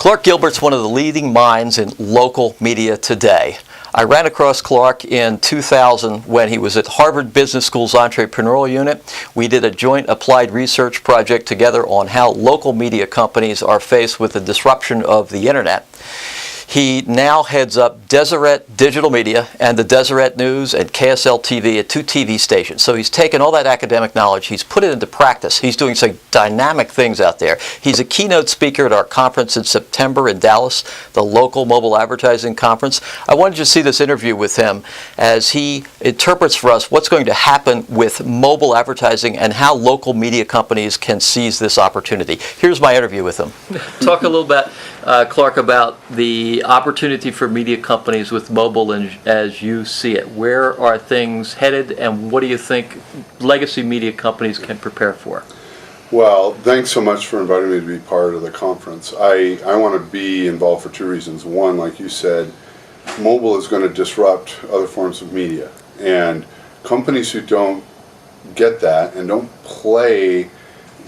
Clark Gilbert's one of the leading minds in local media today. I ran across Clark in 2000 when he was at Harvard Business School's entrepreneurial unit. We did a joint applied research project together on how local media companies are faced with the disruption of the internet. He now heads up Deseret Digital Media and the Deseret News and KSL TV at 2 TV stations. So he's taken all that academic knowledge, he's put it into practice. He's doing some dynamic things out there. He's a keynote speaker at our conference in September in Dallas, the local mobile advertising conference. I wanted you to see this interview with him as he interprets for us what's going to happen with mobile advertising and how local media companies can seize this opportunity. Here's my interview with him. Talk a little bit, Clark, about the opportunity for media companies with mobile and as you see it. Where are things headed and what do you think legacy media companies can prepare for? Well, thanks so much for inviting me to be part of the conference. I want to be involved for two reasons. One, like you said, mobile is going to disrupt other forms of media, and companies who don't get that and don't play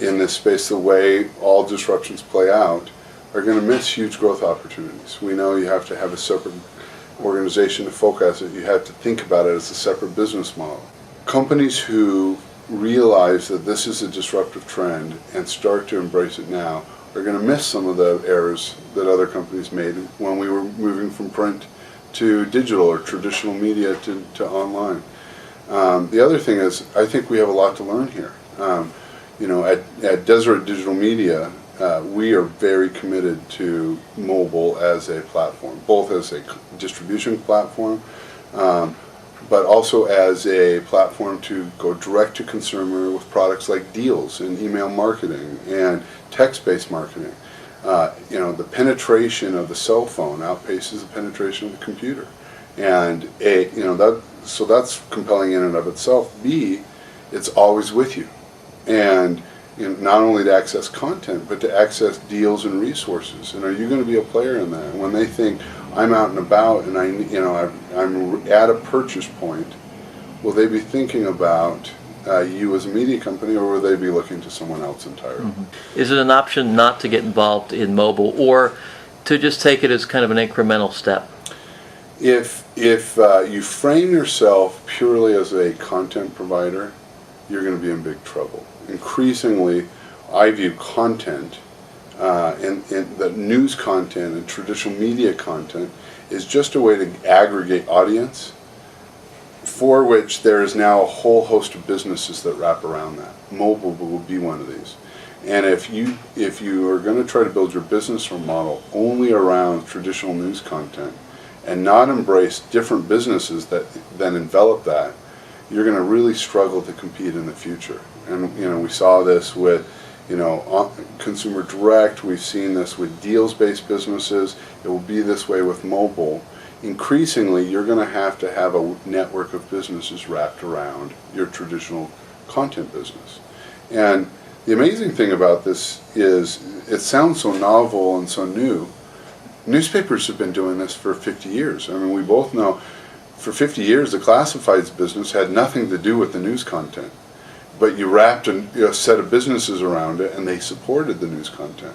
in this space the way all disruptions play out are going to miss huge growth opportunities. We know you have to have a separate organization to focus it. You have to think about it as a separate business model. Companies who realize that this is a disruptive trend and start to embrace it now are going to miss some of the errors that other companies made when we were moving from print to digital or traditional media to online. The other thing is, I think we have a lot to learn here. At Deseret Digital Media, we are very committed to mobile as a platform, both as a distribution platform, but also as a platform to go direct to consumer with products like deals and email marketing and text-based marketing. The penetration of the cell phone outpaces the penetration of the computer, and so that's compelling in and of itself. B, it's always with you, and not only to access content, but to access deals and resources. And are you going to be a player in that? And when they think, I'm out and about and I'm at a purchase point, will they be thinking about you as a media company, or will they be looking to someone else entirely? Mm-hmm. Is it an option not to get involved in mobile, or to just take it as kind of an incremental step? If you frame yourself purely as a content provider, you're going to be in big trouble. Increasingly, I view content and the news content and traditional media content is just a way to aggregate audience, for which there is now a whole host of businesses that wrap around that. Mobile will be one of these. And if you are going to try to build your business model only around traditional news content and not embrace different businesses that then envelop that, you're going to really struggle to compete in the future. And we saw this with consumer direct. We've seen this with deals-based businesses. It will be this way with mobile. Increasingly, you're going to have a network of businesses wrapped around your traditional content business. And the amazing thing about this is it sounds so novel and so new. Newspapers have been doing this for 50 years. I mean, we both know for 50 years the classifieds business had nothing to do with the news content. But you wrapped a set of businesses around it, and they supported the news content.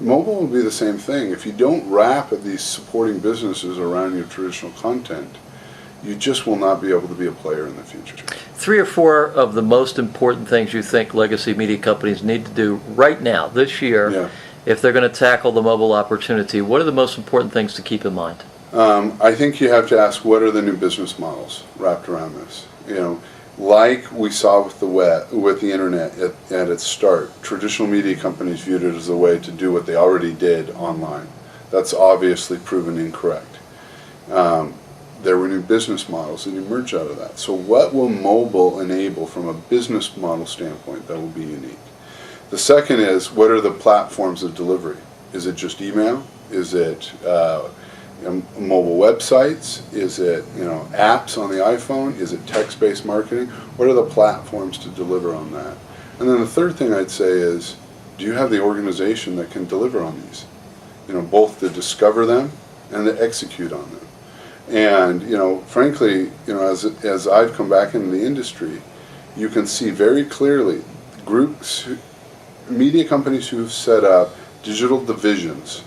Mobile will be the same thing. If you don't wrap these supporting businesses around your traditional content, you just will not be able to be a player in the future. 3 or 4 of the most important things you think legacy media companies need to do right now, this year, if they're going to tackle the mobile opportunity. What are the most important things to keep in mind? I think you have to ask, what are the new business models wrapped around this? Like we saw with the web, with the internet at its start, traditional media companies viewed it as a way to do what they already did online. That's obviously proven incorrect. There were new business models that emerged out of that. So what will mobile enable from a business model standpoint that will be unique? The second is, what are the platforms of delivery? Is it just email? Is it mobile websites? Is it apps on the iPhone? Is it text-based marketing? What are the platforms to deliver on that? And then the third thing I'd say is, do you have the organization that can deliver on these? Both to discover them and to execute on them. And frankly, as I've come back into the industry, you can see very clearly groups, media companies who have set up digital divisions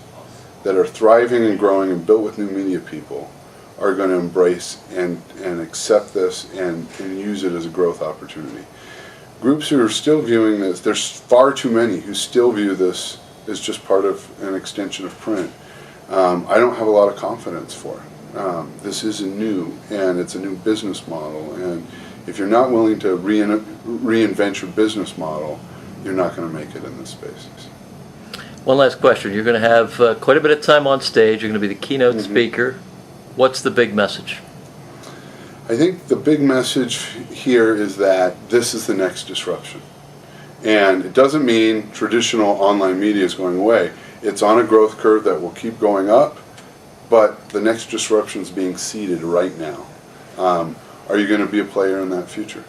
that are thriving and growing and built with new media people are going to embrace and accept this and use it as a growth opportunity. Groups who are still viewing this, there's far too many who still view this as just part of an extension of print. I don't have a lot of confidence for it. This is new, and it's a new business model, and if you're not willing to reinvent your business model, you're not going to make it in this space. One last question. You're going to have quite a bit of time on stage. You're going to be the keynote speaker. What's the big message? I think the big message here is that this is the next disruption. And it doesn't mean traditional online media is going away. It's on a growth curve that will keep going up, but the next disruption is being seeded right now. Are you going to be a player in that future?